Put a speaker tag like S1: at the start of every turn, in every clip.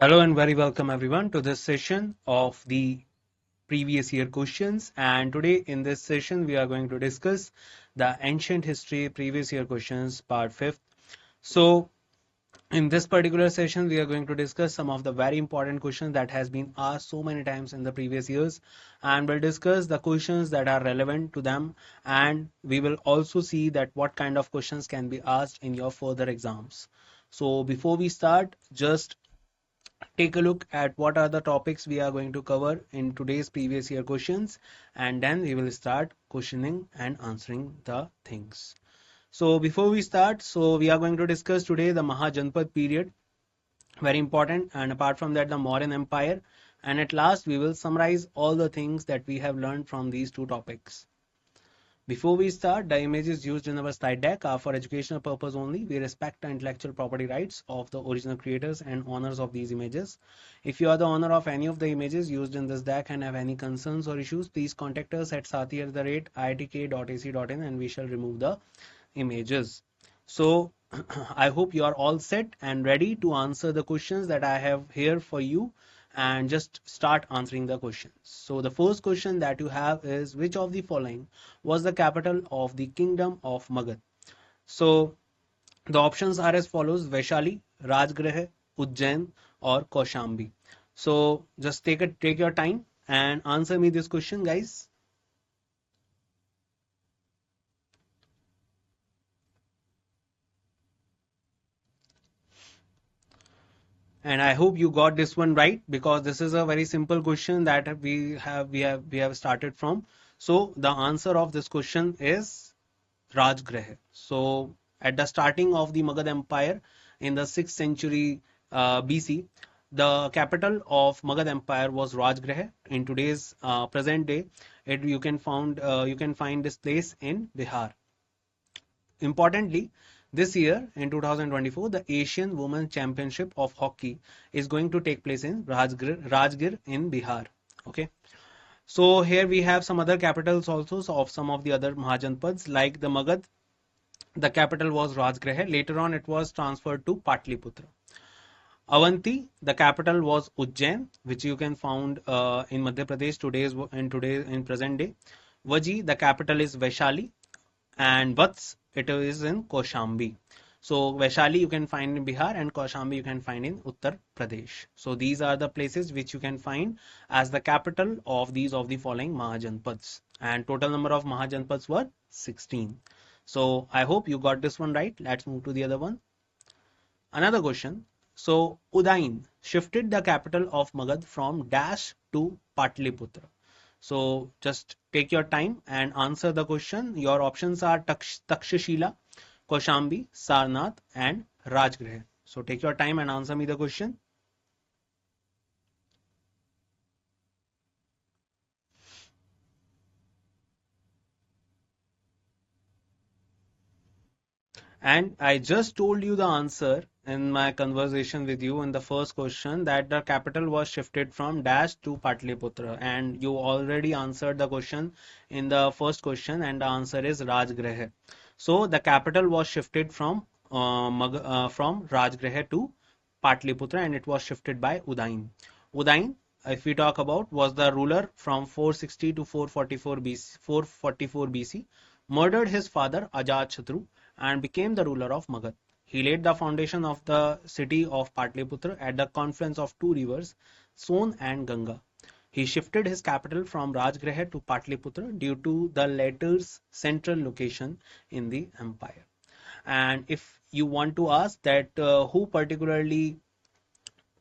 S1: Hello and very welcome everyone to this session of the previous year questions. And today in this session we are going to discuss the ancient history previous year questions part 5th. So in this particular session we are going to discuss some of the very important questions that has been asked so many times in the previous years, and we'll discuss the questions that are relevant to them, and we will also see that what kind of questions can be asked in your further exams. So before we start, just take a look at what are the topics we are going to cover in today's previous year questions, and then we will start questioning and answering the things. So before we start, so we are going to discuss today the Mahajanpad period, very important, and apart from that the Mauryan Empire, and at last we will summarize all the things that we have learned from these two topics. Before we start, the images used in our slide deck are for educational purpose only. We respect the intellectual property rights of the original creators and owners of these images. If you are the owner of any of the images used in this deck and have any concerns or issues, please contact us at sathee@iitk.ac.in and we shall remove the images. So I hope you are all set and ready to answer the questions that I have here for you, and just start answering the questions. So the first question that you have is, which of the following was the capital of the kingdom of Magad? So the options are as follows: Vaishali, Rajgrah, Ujjain or Kaushambi. So just take your time and answer me this question, guys. And I hope you got this one right, because this is a very simple question that we have started from. So the answer of this question is Rajgrah. So at the starting of the Magad Empire in the 6th century BC, the capital of Magad Empire was Rajgrah. In today's present day, you can find this place in Bihar. Importantly, this year in 2024, the Asian Women's Championship of Hockey is going to take place in Rajgir in Bihar. Okay. So here we have some other capitals also of some of the other Mahajanpads, like the Magad. The capital was Rajgrah. Later on, it was transferred to Patliputra. Avanti, the capital was Ujjain, which you can find in Madhya Pradesh in present day. Vaji, the capital is Vaishali, and Vats, it is in Kaushambi. So Vaishali you can find in Bihar and Kaushambi you can find in Uttar Pradesh. So these are the places which you can find as the capital of the following Mahajanpads. And total number of Mahajanpads were 16. So I hope you got this one right. Let's move to the other one. Another question. So Udain shifted the capital of Magad from Dash to Patliputra. So just take your time and answer the question. Your options are Takshashila, Kaushambi, Sarnath and Rajgrah. So take your time and answer me the question. And I just told you the answer in my conversation with you in the first question, that the capital was shifted from Dash to Patliputra, and you already answered the question in the first question, and the answer is Rajgrah. So the capital was shifted from Rajgrah to Patliputra, and it was shifted by Udain. Udain, if we talk about, was the ruler from 460 to 444 BC, murdered his father Ajat and became the ruler of Magad. He laid the foundation of the city of Patliputra at the confluence of two rivers, Son and Ganga. He shifted his capital from Rajgrah to Patliputra due to the latter's central location in the empire. And if you want to ask that who particularly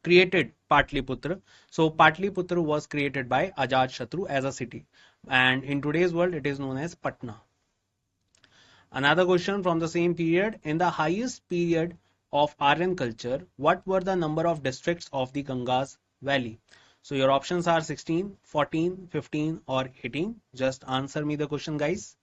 S1: created Patliputra, so Patliputra was created by Ajat as a city, and in today's world it is known as Patna. Another question from the same period: in the highest period of Aryan culture, what were the number of districts of the Ganga's valley? So your options are 16, 14, 15 or 18. Just answer me the question, guys.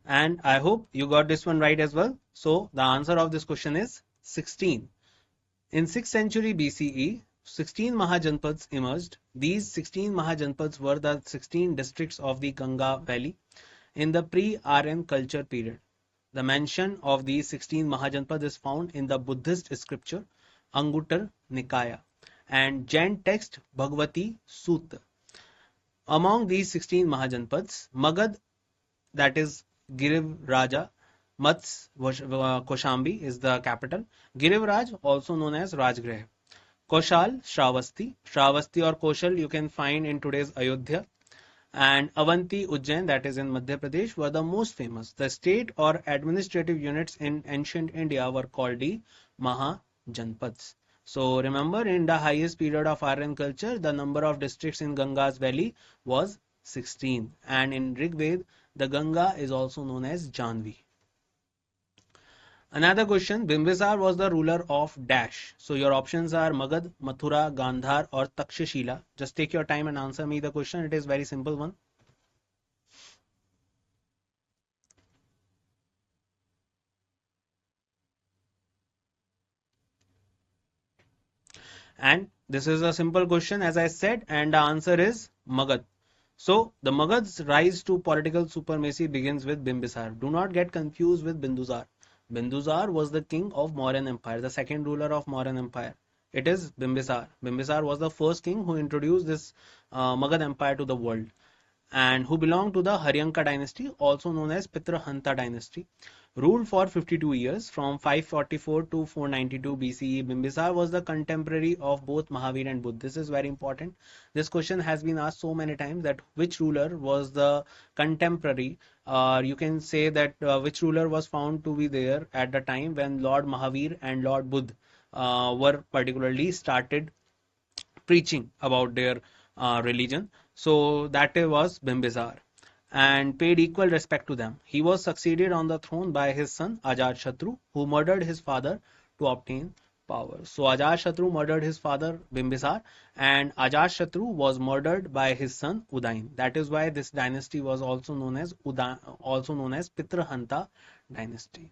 S1: And I hope you got this one right as well. So the answer of this question is 16. In 6th century BCE, 16 Mahajanpads emerged. These 16 Mahajanpads were the 16 districts of the Ganga Valley in the pre-Aryan culture period. The mention of these 16 Mahajanpads is found in the Buddhist scripture Anguttara Nikaya and Jain text Bhagavati Sutta. Among these 16 Mahajanpads, Magad, that is Girivraja, Mats Koshambi is the capital. Girivraj, also known as Rajgreh. Koshal, Shravasti. Shravasti or Koshal you can find in today's Ayodhya. And Avanti, Ujjain, that is in Madhya Pradesh, were the most famous. The state or administrative units in ancient India were called the Mahajanpads. So remember, in the highest period of Aryan culture, the number of districts in Ganga's valley was 16. And in Rig Veda, the Ganga is also known as Janvi. Another question, Bimbisar was the ruler of Dash. So your options are Magad, Mathura, Gandhar or Takshashila. Just take your time and answer me the question. It is very simple one. And this is a simple question as I said, and the answer is Magad. So the Magad's rise to political supremacy begins with Bimbisar. Do not get confused with Bindusar. Bindusar was the king of Mauryan Empire, the second ruler of Mauryan Empire. It is Bimbisar. Bimbisar was the first king who introduced this Magad Empire to the world, and who belonged to the Haryanka dynasty, also known as Pitrahanta dynasty. Ruled for 52 years from 544 to 492 BCE. Bimbisar was the contemporary of both Mahavir and Buddha. This is very important. This question has been asked so many times, that which ruler was the contemporary, or you can say that which ruler was found to be there at the time when Lord Mahavir and Lord Buddha were particularly started preaching about their religion. So that was Bimbisar, and paid equal respect to them. He was succeeded on the throne by his son Ajatashatru, who murdered his father to obtain power. So Ajatashatru murdered his father Bimbisar, and Ajatashatru was murdered by his son Udayin. That is why this dynasty was also known as Pitrahanta dynasty.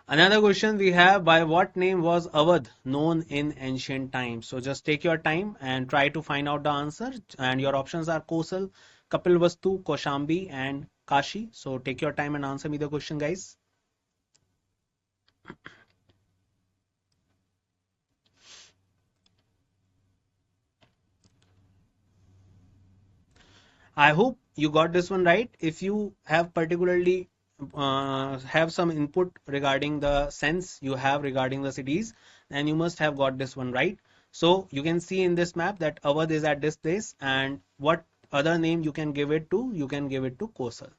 S1: Another question we have, by what name was Awadh known in ancient times? So just take your time and try to find out the answer. And your options are Kosal, Kapilvastu, Koshambi and Kashi. So take your time and answer me the question, guys. I hope you got this one right. If you have particularly have some input regarding the sense you have regarding the cities, then you must have got this one right. So you can see in this map that Awadh is at this place, and what other name you can give it to? You can give it to Kosal.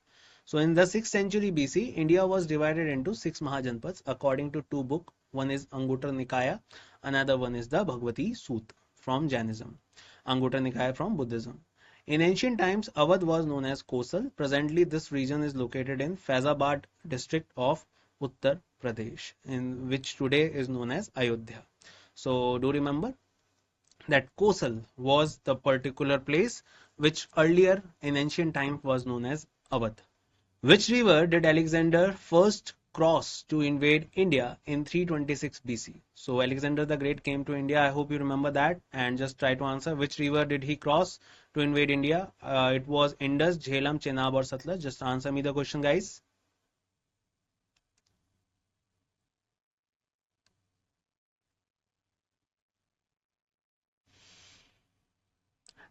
S1: So in the 6th century BC, India was divided into 6 Mahajanpads according to two books. One is Anguttara Nikaya, another one is the Bhagavati Sutta from Jainism, Anguttara Nikaya from Buddhism. In ancient times, Awadh was known as Kosal. Presently, this region is located in Faizabad district of Uttar Pradesh, in which today is known as Ayodhya. So do remember that Kosal was the particular place which earlier in ancient times was known as Awadh. Which river did Alexander first cross to invade India in 326 BC? So Alexander the Great came to India. I hope you remember that, and just try to answer which river did he cross to invade India. It was Indus, Jhelum, Chenab or Satluj. Just answer me the question, guys.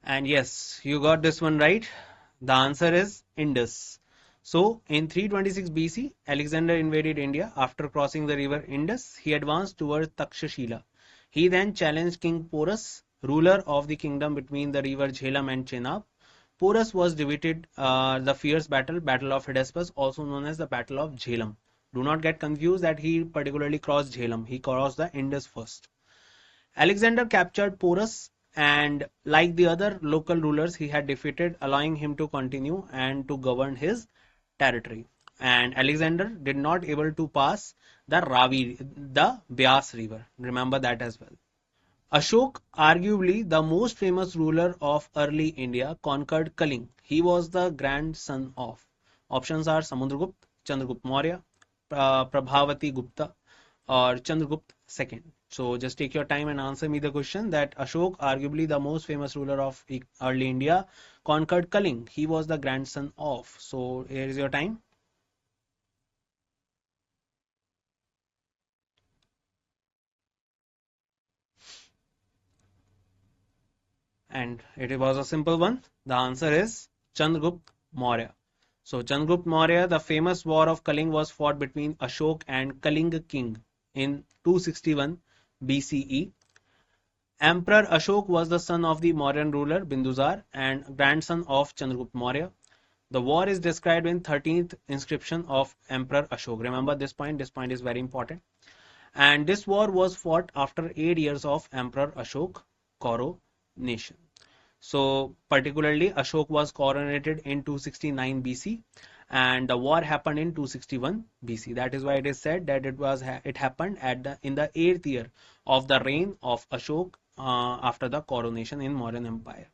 S1: And yes, you got this one right. The answer is Indus. So in 326 BC, Alexander invaded India. After crossing the river Indus, he advanced towards Takshashila. He then challenged King Porus, ruler of the kingdom between the river Jhelum and Chenab. Porus was defeated the fierce Battle of Hydaspes, also known as the Battle of Jhelum. Do not get confused that he particularly crossed Jhelum. He crossed the Indus first. Alexander captured Porus, and like the other local rulers he had defeated, allowing him to continue and to govern his territory. And Alexander did not able to pass the Beas river. Remember that as well. Ashok, arguably the most famous ruler of early India, conquered Kaling. He was the grandson of. Options are Samudragupta, Chandragupta Maurya, Prabhavati Gupta, or Chandragupta II. So just take your time and answer me the question that Ashok, arguably the most famous ruler of early India, conquered Kaling. He was the grandson of. So here is your time. And it was a simple one. The answer is Chandragupta Maurya. So Chandragupta Maurya, the famous war of Kaling was fought between Ashok and Kalinga king in 261 BCE. Emperor Ashok was the son of the Mauryan ruler Bindusar and grandson of Chandragupta Maurya. The war is described in 13th inscription of Emperor Ashok. Remember this point. This point is very important. And this war was fought after 8 years of Emperor Ashok coronation. So particularly Ashok was coronated in 269 BC and the war happened in 261 BC. That is why it is said that it happened in the 8th year of the reign of Ashok after the coronation in Mauryan Empire.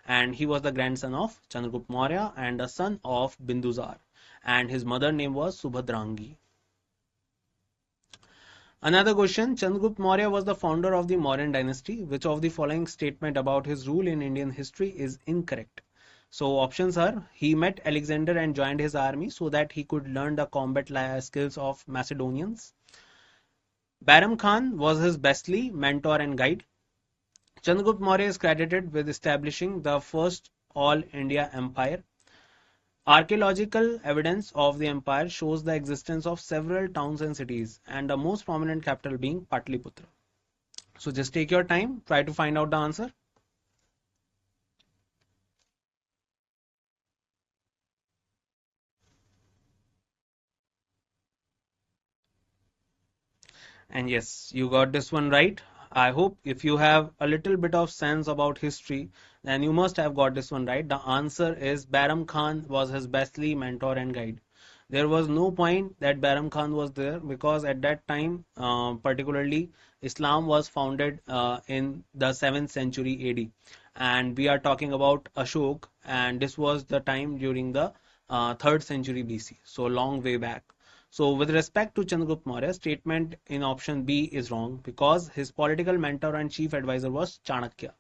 S1: And he was the grandson of Chandragupta Maurya and the son of Bindusar. And his mother name was Subhadrangi. Another question, Chandragupta Maurya was the founder of the Mauryan dynasty. Which of the following statement about his rule in Indian history is incorrect? So options are, he met Alexander and joined his army so that he could learn the combat skills of Macedonians. Baram Khan was his bestly mentor and guide. Chandragupta Maurya is credited with establishing the first all India empire. Archaeological evidence of the empire shows the existence of several towns and cities, and the most prominent capital being Patliputra. So just take your time, try to find out the answer. And yes, you got this one right. I hope if you have a little bit of sense about history, then you must have got this one right. The answer is Baram Khan was his bestly mentor and guide. There was no point that Baram Khan was there because at that time, particularly, Islam was founded in the 7th century AD. And we are talking about Ashok, and this was the time during the 3rd century BC, so long way back. So with respect to Chandragupta Maurya, statement in option B is wrong because his political mentor and chief advisor was Chanakya,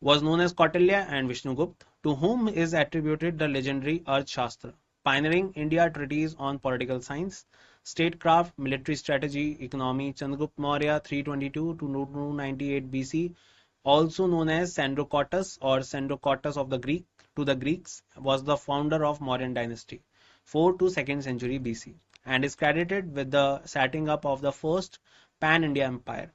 S1: was known as Kautilya and Vishnugupta, to whom is attributed the legendary Arthashastra, pioneering India treatise on political science, statecraft, military strategy, economy. Chandragupta Maurya 322 to 298 BC, also known as Sandrocotus or Sandrocotus of the Greek to the Greeks, was the founder of Mauryan dynasty, 4 to 2nd century BC, and is credited with the setting up of the first pan-India empire.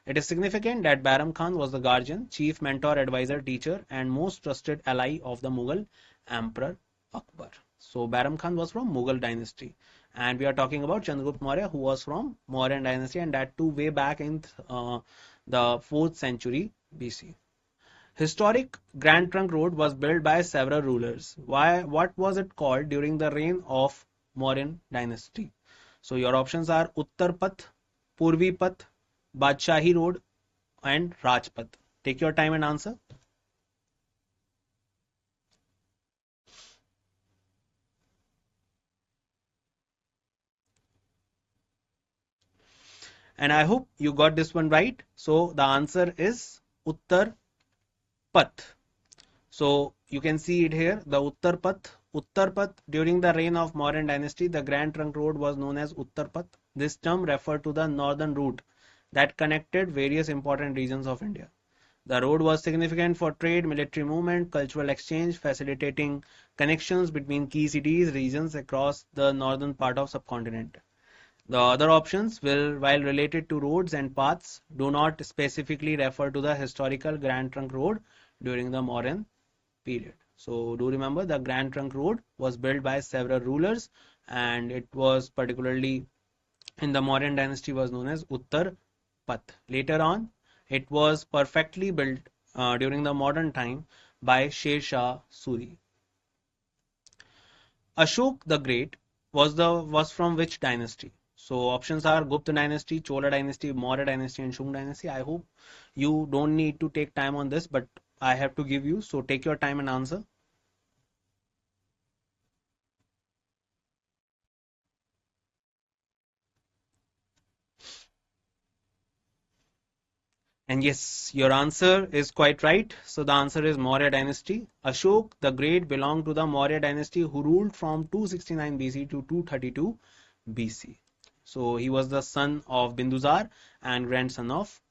S1: It is significant that Baram Khan was the guardian, chief mentor, advisor, teacher, and most trusted ally of the Mughal Emperor Akbar. So Baram Khan was from Mughal dynasty, and we are talking about Chandragupta Maurya, who was from Mauryan dynasty, and that too way back in the 4th century BC. Historic Grand Trunk Road was built by several rulers. Why? What was it called during the reign of Mauryan dynasty? So your options are Uttar Path, Purvi Path, Badshahi Road, and Rajpath. Take your time and answer. And I hope you got this one right. So the answer is Uttar Path. So you can see it here, the Uttar Path. Uttar Path, during the reign of Mauryan dynasty, the Grand Trunk Road was known as Uttar Path. This term referred to the northern route that connected various important regions of India. The road was significant for trade, military movement, cultural exchange, facilitating connections between key cities, regions across the northern part of subcontinent. The other options will, while related to roads and paths, do not specifically refer to the historical Grand Trunk Road during the Mauryan period. So do remember the Grand Trunk Road was built by several rulers and it was particularly in the Mauryan dynasty was known as Uttar Path. Later on, it was perfectly built during the modern time by Sher Shah Suri. Ashok the Great was from which dynasty? So options are Gupta dynasty, Chola dynasty, Maurya dynasty, and Shung dynasty. I hope you don't need to take time on this, but I have to give you. So take your time and answer. And yes, your answer is quite right. So the answer is Maurya dynasty. Ashok the Great belonged to the Maurya dynasty who ruled from 269 BC to 232 BC. So he was the son of Bindusar and grandson of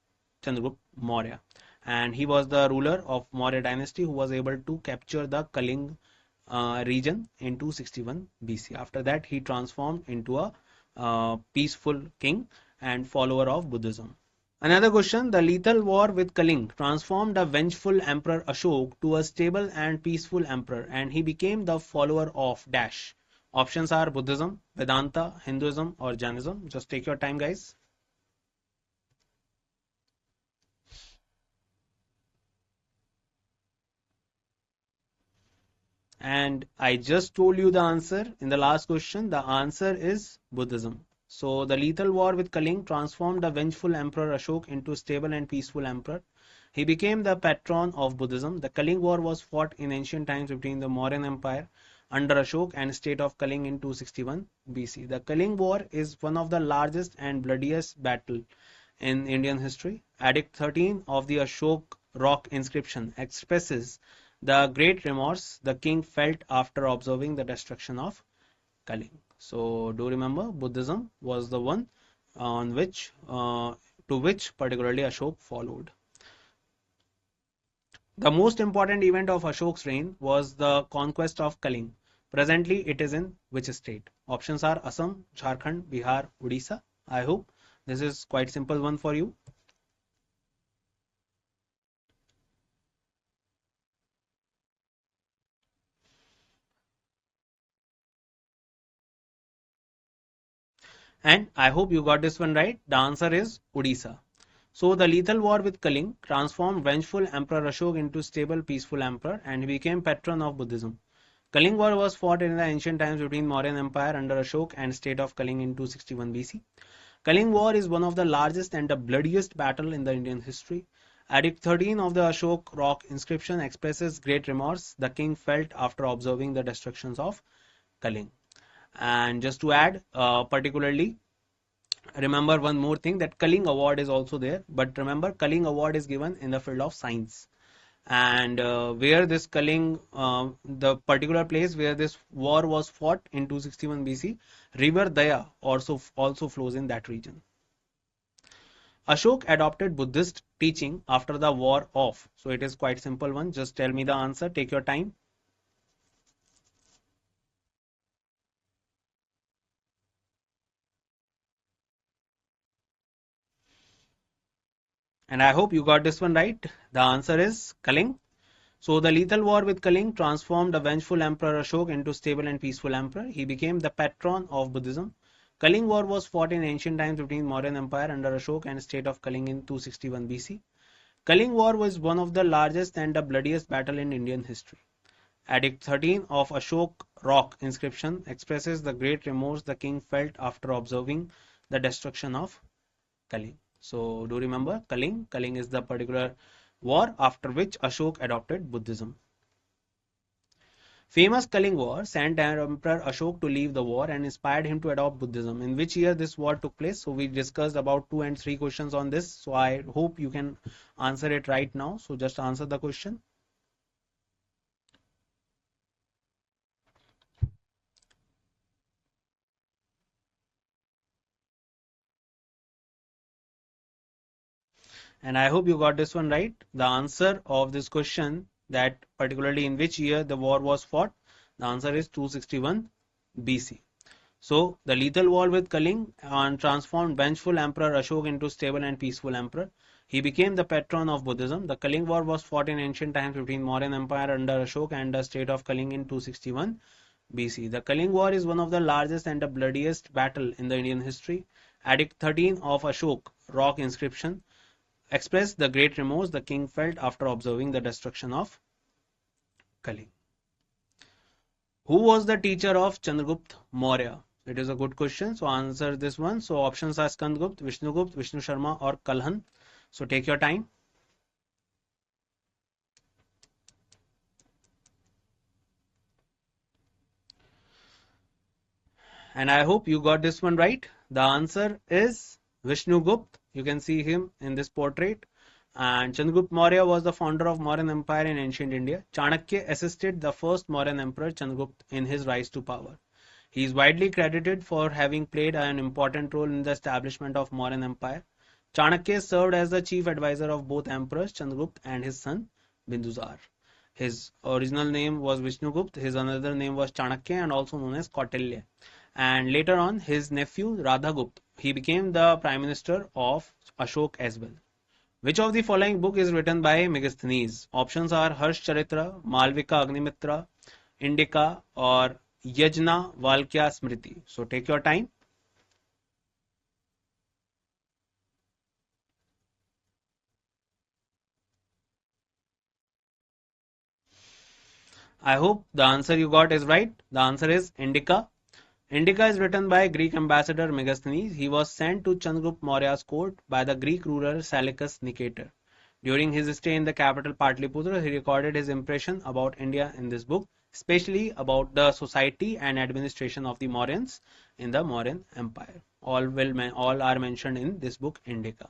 S1: Chandragupta Maurya. And he was the ruler of Maurya dynasty who was able to capture the Kaling region in 261 BC. After that, he transformed into a peaceful king and follower of Buddhism. Another question, the lethal war with Kaling transformed the vengeful emperor Ashok to a stable and peaceful emperor, and he became the follower of Dash. Options are Buddhism, Vedanta, Hinduism, or Jainism. Just take your time, guys. And I just told you the answer in the last question. The answer is Buddhism. So the lethal war with Kaling transformed the vengeful emperor Ashok into stable and peaceful emperor. He became the patron of Buddhism. The Kaling War was fought in ancient times between the Mauryan Empire under Ashok and state of Kaling in 261 BC. The Kaling War is one of the largest and bloodiest battle in Indian history. Edict 13 of the Ashok rock inscription expresses the great remorse the king felt after observing the destruction of Kaling. So do remember Buddhism was the one on which to which particularly Ashok followed. The most important event of Ashok's reign was the conquest of Kaling. Presently, it is in which state? Options are Assam, Jharkhand, Bihar, Odisha. I hope this is quite simple one for you. And I hope you got this one right. The answer is Odisha. So the lethal war with Kaling transformed vengeful Emperor Ashok into stable, peaceful emperor, and he became patron of Buddhism. Kaling War was fought in the ancient times between Mauryan Empire under Ashok and state of Kaling in 261 BC. Kaling War is one of the largest and the bloodiest battle in the Indian history. Edict 13 of the Ashok rock inscription expresses great remorse the king felt after observing the destructions of Kaling. And just to add, particularly, remember one more thing that Kaling Award is also there. But remember, Kaling Award is given in the field of science. And where this Kaling, the particular place where this war was fought in 261 BC, River Daya also flows in that region. Ashok adopted Buddhist teaching after the war of. So it is quite simple one. Just tell me the answer. Take your time. And I hope you got this one right. The answer is Kaling. So the lethal war with Kaling transformed the vengeful Emperor Ashok into stable and peaceful emperor. He became the patron of Buddhism. Kaling War was fought in ancient times between Mauryan Empire under Ashok and state of Kaling in 261 BC. Kaling War was one of the largest and the bloodiest battle in Indian history. Edict 13 of Ashok rock inscription expresses the great remorse the king felt after observing the destruction of Kaling. So do remember Kaling. Kaling is the particular war after which Ashok adopted Buddhism. Famous Kaling War sent Emperor Ashok to leave the war and inspired him to adopt Buddhism. In which year this war took place? So we discussed about 2 and 3 questions on this. So I hope you can answer it right now. So just answer the question. And I hope you got this one right. The answer of this question, that particularly in which year the war was fought, the answer is 261 BC. So the lethal war with Kaling transformed vengeful Emperor Ashok into stable and peaceful emperor. He became the patron of Buddhism. The Kaling War was fought in ancient times between Mauryan Empire under Ashok and the state of Kaling in 261 BC. The Kaling War is one of the largest and the bloodiest battle in the Indian history. Edict 13 of Ashok rock inscription expressed the great remorse the king felt after observing the destruction of Kaling. Who was the teacher of Chandragupta Maurya? It is a good question. So answer this one. So options are Skandgupt, Vishnugupt, Vishnu Sharma, or Kalhan. So take your time. And I hope you got this one right. The answer is Vishnugupt. You can see him in this portrait. And Chandragupta Maurya was the founder of Mauryan Empire in ancient India. Chanakya assisted the first Mauryan emperor Chandragupta in his rise to power. He is widely credited for having played an important role in the establishment of Mauryan Empire. Chanakya served as the chief advisor of both emperors Chandragupta and his son Bindusar. His original name was Vishnugupta, his another name was Chanakya and also known as Kautilya. And later on, his nephew Radhagupta, he became the prime minister of Ashok as well. Which of the following book is written by Megasthenes? Options are Harsh Charitra, Malvika Agnimitra, Indica, or Yajna Valkya Smriti. So take your time. I hope the answer you got is right. The answer is Indica. Indica is written by Greek ambassador Megasthenes. He was sent to Chandragupta Maurya's court by the Greek ruler Seleucus Nicator. During his stay in the capital Patliputra, he recorded his impression about India in this book, especially about the society and administration of the Mauryans in the Mauryan Empire. All are mentioned in this book Indica.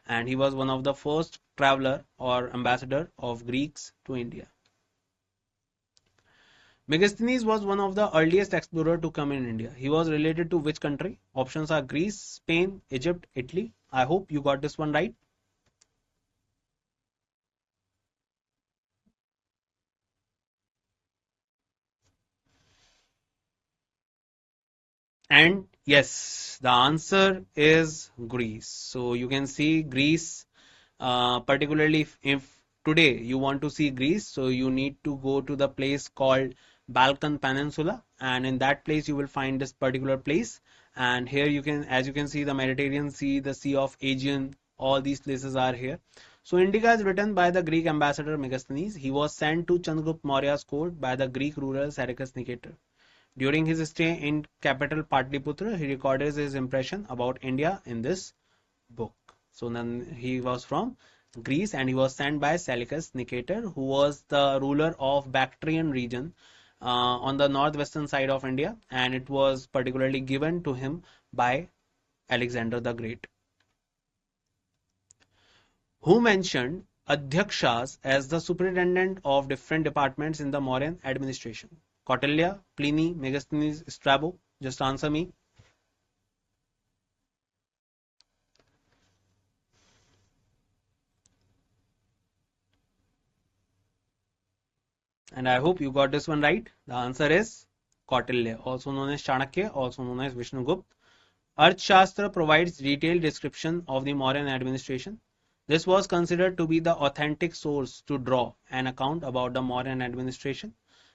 S1: And he was one of the first traveler or ambassador of Greeks to India. Megasthenes was one of the earliest explorers to come in India. He was related to which country? Options are Greece, Spain, Egypt, Italy. I hope you got this one right. And yes, the answer is Greece. So you can see Greece, particularly if today you want to see Greece, so you need to go to the place called Balkan Peninsula, and in that place you will find this particular place. And here you can, as you can see, the Mediterranean Sea, the Sea of Aegean, all these places are here. So Indica is written by the Greek ambassador Megasthenes. He was sent to Chandragupta Maurya's court by the Greek ruler Seleucus Nicator. During his stay in capital Patliputra, he recorded his impression about India in this book. So then he was from Greece and he was sent by Seleucus Nicator, who was the ruler of Bactrian region on the northwestern side of India, and it was particularly given to him by Alexander the Great, who mentioned Adhyakshas as the superintendent of different departments in the Mauryan administration. Kautilya, Pliny, Megasthenes, Strabo. Just answer me. And I hope you got this one right. The answer is Kautilya, also known as Chanakya, also known as Vishnugupta. Arthashastra provides detailed description of the Mauryan administration. This was considered to be the authentic source to draw an account about the Mauryan administration.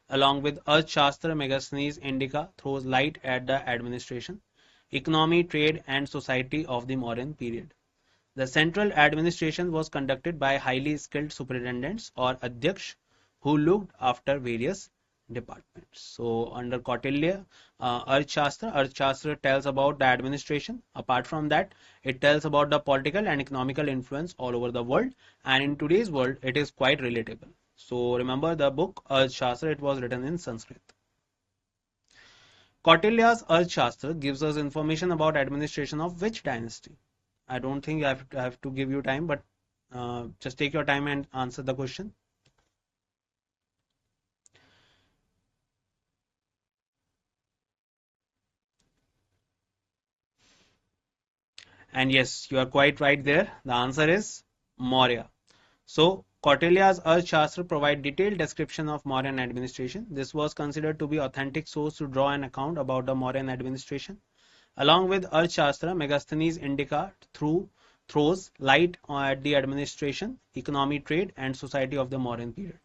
S1: Along with Arthashastra, Megasthenes Indica throws light at the administration, economy, trade, and society of the Mauryan period. The central administration was conducted by highly skilled superintendents or adhyaksh who looked after various departments. So under Kautilya, Arthashastra tells about the administration. Apart from that, it tells about the political and economical influence all over the world. And in today's world, it is quite relatable. So remember the book Arthashastra, it was written in Sanskrit. Kautilya's Arthashastra gives us information about administration of which dynasty? I don't think I have to give you time, but just take your time and answer the question. And yes, you are quite right there. The answer is Maurya. So, Kautilya's Arthashastra provide detailed description of Mauryan administration. This was considered to be authentic source to draw an account about the Mauryan administration. Along with Arthashastra, Megasthenes Indica throws light at the administration, economy, trade, and society of the Mauryan period.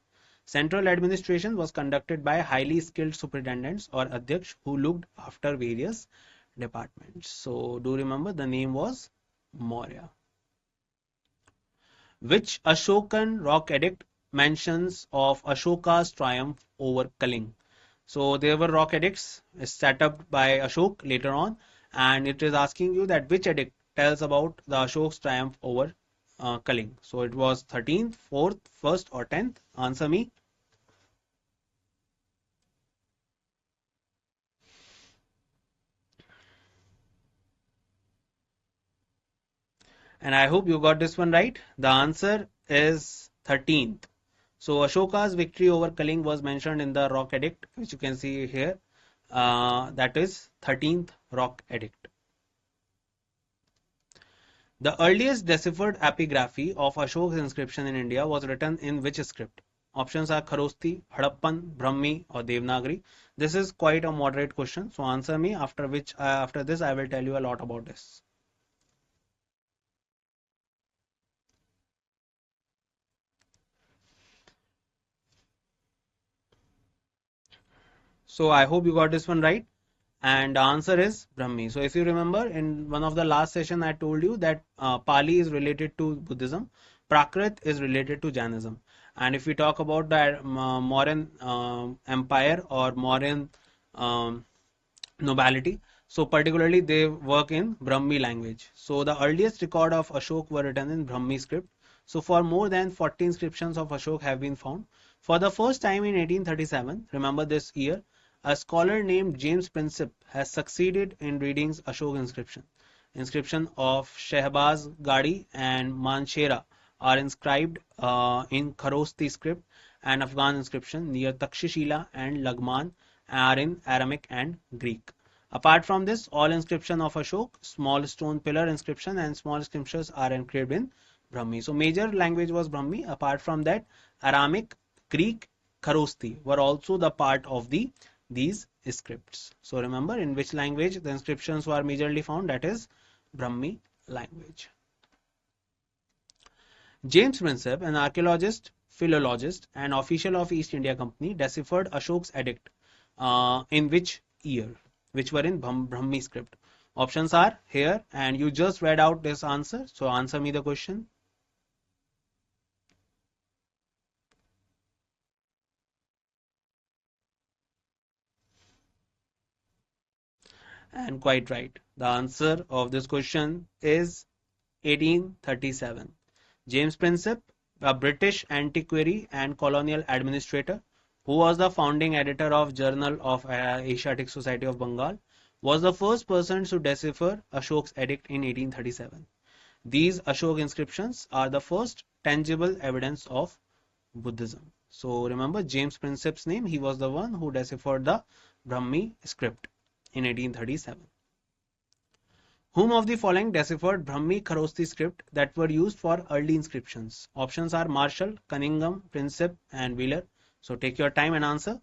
S1: Central administration was conducted by highly skilled superintendents or adhyaksh who looked after various departments. So do remember the name was Maurya. Which Ashokan rock edict mentions of Ashoka's triumph over Kaling? So there were rock edicts set up by Ashok later on, and it is asking you that which edict tells about the Ashok's triumph over Kaling. So it was 13th, 4th, 1st, or 10th. Answer me. And I hope you got this one right. The answer is 13th. So Ashoka's victory over Kaling was mentioned in the Rock Edict, which you can see here. That is 13th Rock Edict. The earliest deciphered epigraphy of Ashok's inscription in India was written in which script? Options are Kharosti, Hadappan, Brahmi, or Devanagari. This is quite a moderate question, so answer me. After this, I will tell you a lot about this. So I hope you got this one right. And the answer is Brahmi. So if you remember, in one of the last session, I told you that Pali is related to Buddhism, Prakrit is related to Jainism. And if we talk about the Mauryan Empire or Mauryan um, nobility, so particularly they work in Brahmi language. So the earliest record of Ashok were written in Brahmi script. So for more than 40 inscriptions of Ashok have been found. For the first time in 1837, remember this year, a scholar named James Princip has succeeded in reading Ashok inscription. Inscription of Shehbaz Gadi and Manshera are inscribed in Kharosti script, and Afghan inscription near Takshashila and Lagman are in Aramaic and Greek. Apart from this, all inscription of Ashok, small stone pillar inscription and small scriptures are engraved in Brahmi. So major language was Brahmi. Apart from that, Aramaic, Greek, Kharosti were also the part of these scripts. So remember in which language the inscriptions were majorly found, that is Brahmi language. James Princip, an archaeologist, philologist, and official of East India Company, deciphered Ashok's edict in which year? Which were in Brahmi script. Options are here, and you just read out this answer. So answer me the question. And quite right. The answer of this question is 1837. James Princip, a British antiquary and colonial administrator, who was the founding editor of Journal of Asiatic Society of Bengal, was the first person to decipher Ashok's edict in 1837. These Ashok inscriptions are the first tangible evidence of Buddhism. So remember James Princip's name, he was the one who deciphered the Brahmi script in 1837. Whom of the following deciphered Brahmi Kharosti script that were used for early inscriptions? Options are Marshall, Cunningham, Princip, and Wheeler. So take your time and answer.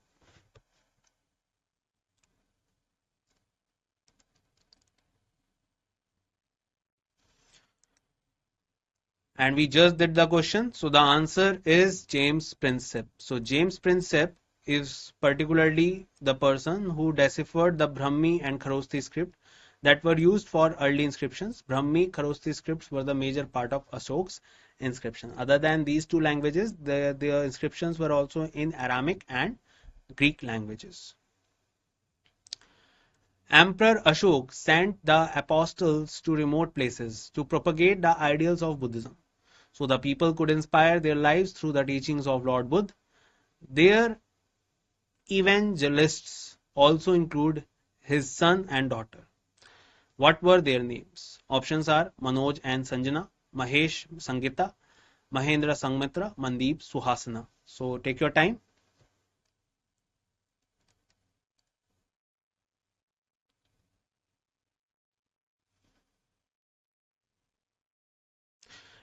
S1: And we just did the question. So the answer is James Princip. So James Princip is particularly the person who deciphered the Brahmi and Kharosti script that were used for early inscriptions. Brahmi, Kharosti scripts were the major part of Ashok's inscription. Other than these two languages, the inscriptions were also in Aramaic and Greek languages. Emperor Ashok sent the apostles to remote places to propagate the ideals of Buddhism, so the people could inspire their lives through the teachings of Lord Buddha. Their evangelists also include his son and daughter. What were their names? Options are Manoj and Sanjana, Mahesh Sangita, Mahendra Sangmitra, Mandeep Suhasana. So take your time.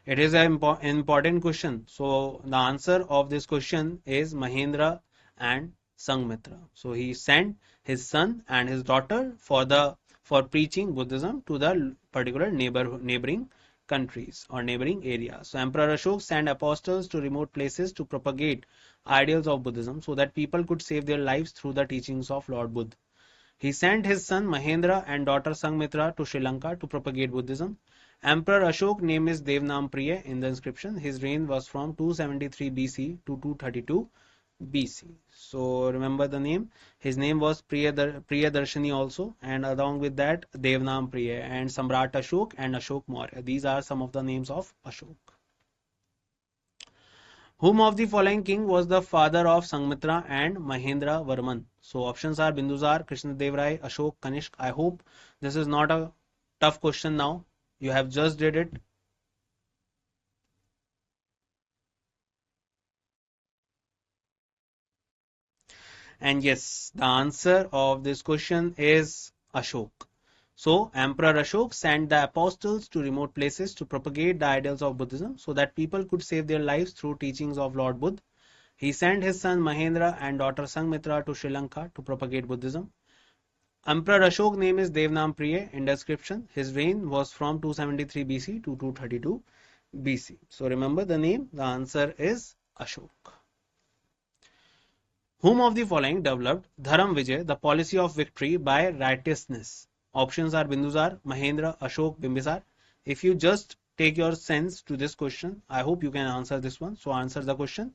S1: It is an important question. So the answer of this question is Mahendra and Sangmitra. So he sent his son and his daughter for preaching Buddhism to the particular neighboring countries or neighboring areas. So Emperor Ashok sent apostles to remote places to propagate ideals of Buddhism so that people could save their lives through the teachings of Lord Buddha. He sent his son Mahendra and daughter Sangmitra to Sri Lanka to propagate Buddhism. Emperor Ashok name is Devnampriya in the inscription. His reign was from 273 BC to 232 BC. So remember the name. His name was Priyadarshini also, and along with that Devnampriya and Samrat Ashok and Ashok Maurya. These are some of the names of Ashok. Whom of the following king was the father of Sangmitra and Mahendra Varman? So options are Bindusar, Krishnadev Rai, Ashok, Kanishk. I hope this is not a tough question now. You have just did it. And yes, the answer of this question is Ashok. So, Emperor Ashok sent the apostles to remote places to propagate the ideals of Buddhism so that people could save their lives through teachings of Lord Buddha. He sent his son Mahendra and daughter Sangmitra to Sri Lanka to propagate Buddhism. Emperor Ashok's name is Devnam-Priya in description. His reign was from 273 BC to 232 BC. So remember the name. The answer is Ashok. Whom of the following developed Dharam Vijay, the policy of victory by righteousness? Options are Bindusar, Mahendra, Ashok, Bimbisar. If you just take your sense to this question, I hope you can answer this one. So answer the question.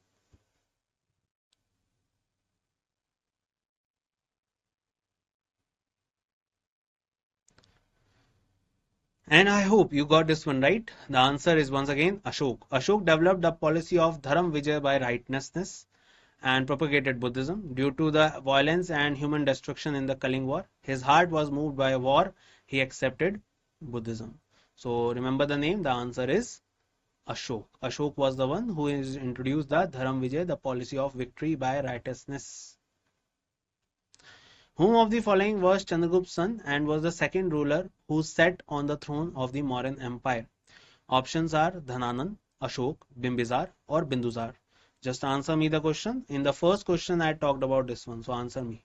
S1: And I hope you got this one right. The answer is once again Ashok. Ashok developed the policy of Dharam Vijay by righteousness and propagated Buddhism. Due to the violence and human destruction in the Kaling War, his heart was moved by war. He accepted Buddhism. So remember the name. The answer is Ashok. Ashok was the one who is introduced the Dharam Vijay, the policy of victory by righteousness. Whom of the following was Chandragupta's son and was the second ruler who sat on the throne of the Mauryan Empire? Options are Dhananand, Ashok, Bimbisar or Bindusar. Just answer me the question. In the first question I talked about this one, so answer me.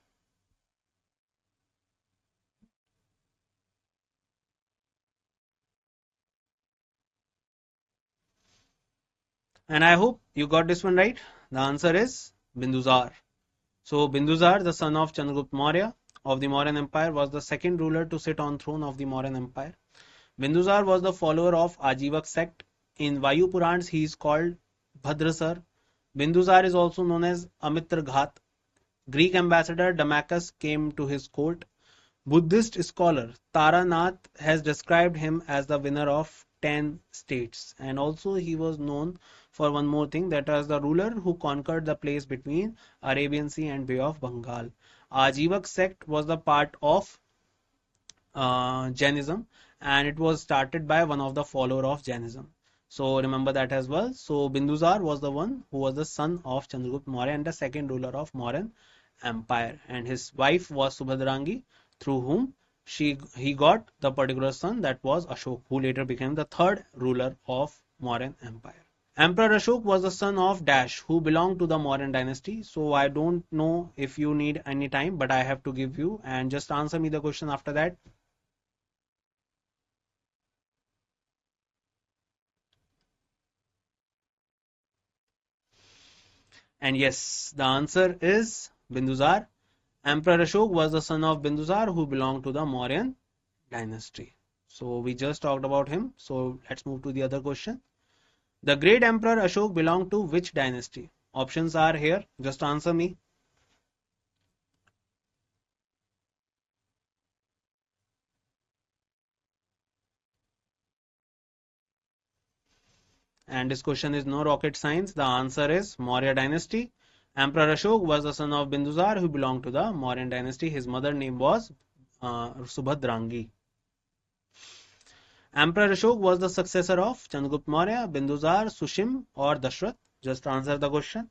S1: And I hope you got this one right. The answer is Bindusar. So Bindusar, the son of Chandragupta Maurya of the Mauryan Empire, was the second ruler to sit on throne of the Mauryan Empire. Bindusar was the follower of Ajivak sect. In Vayu Purans, he is called Bhadrasar. Bindusar is also known as Amitra Ghat. Greek ambassador Damachus came to his court. Buddhist scholar Taranath has described him as the winner of 10 states, and also he was known for one more thing, that was the ruler who conquered the place between Arabian Sea and Bay of Bengal. Ajivak sect was the part of Jainism, and it was started by one of the follower of Jainism. So remember that as well. So Bindusar was the one who was the son of Chandragupta Maurya and the second ruler of Mauryan Empire, and his wife was Subhadrangi, through whom he got the particular son, that was Ashok, who later became the third ruler of Mauryan Empire. Emperor Ashok was the son of Dash, who belonged to the Mauryan dynasty. So I don't know if you need any time, but I have to give you, and just answer me the question after that. And yes, the answer is Bindusar. Emperor Ashok was the son of Bindusar, who belonged to the Mauryan dynasty. So we just talked about him. So let's move to the other question. The great Emperor Ashok belonged to which dynasty? Options are here. Just answer me. And this question is no rocket science. The answer is Maurya dynasty. Emperor Ashok was the son of Bindusar, who belonged to the Mauryan dynasty. His mother name was Subhadrangi. Emperor Ashok was the successor of Chandragupta Maurya, Bindusar, Sushim or Dashrath. Just answer the question.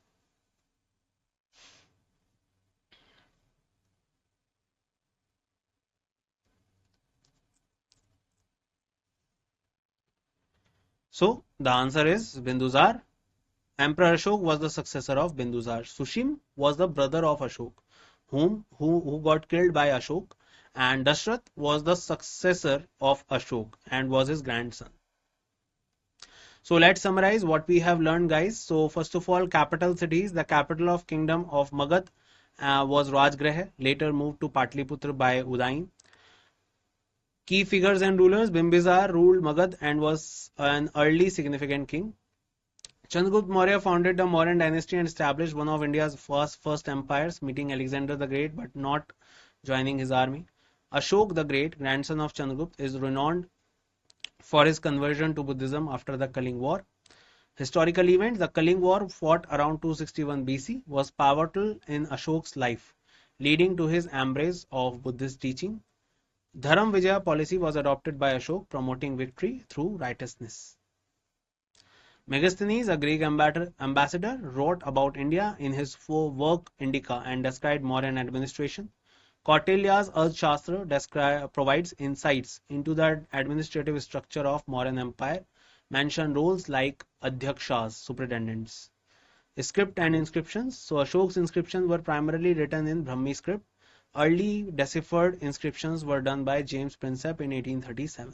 S1: So the answer is Bindusar. Emperor Ashok was the successor of Bindusar. Sushim was the brother of Ashok, who got killed by Ashok, and Dashrath was the successor of Ashok and was his grandson. So let's summarize what we have learned, guys. So first of all, capital cities. The capital of kingdom of Magad was Rajgriha, later moved to Patliputra by Udayin. Key figures and rulers. Bimbisar ruled Magad and was an early significant king. Chandragupta Maurya founded the Mauryan dynasty and established one of India's first empires, meeting Alexander the Great but not joining his army. Ashok the Great, grandson of Chandragupta, is renowned for his conversion to Buddhism after the Kaling War. Historical event: the Kaling War, fought around 261 BC, was pivotal in Ashok's life, leading to his embrace of Buddhist teaching. Dharam Vijaya policy was adopted by Ashok, promoting victory through righteousness. Megasthenes, a Greek ambassador, wrote about India in his work Indica and described Mauryan administration. Kautilya's Arthashastra provides insights into the administrative structure of Mauryan Empire, mention roles like Adhyakshas, superintendents. Script and inscriptions. So Ashok's inscriptions were primarily written in Brahmi script. Early deciphered inscriptions were done by James Prinsep in 1837.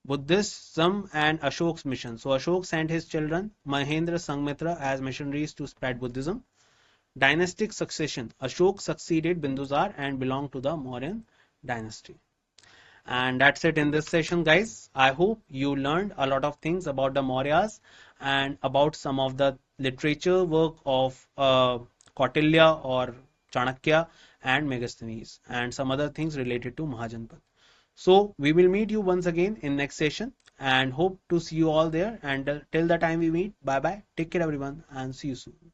S1: Buddhism and Ashok's mission. So Ashok sent his children Mahendra Sangmitra as missionaries to spread Buddhism. Dynastic succession. Ashok succeeded Bindusar and belonged to the Mauryan dynasty. And that's it in this session, guys. I hope you learned a lot of things about the Mauryas and about some of the literature work of Kautilya or Chanakya and Megasthenes and some other things related to Mahajanpad. So we will meet you once again in next session and hope to see you all there. And till the time we meet, bye bye. Take care everyone and see you soon.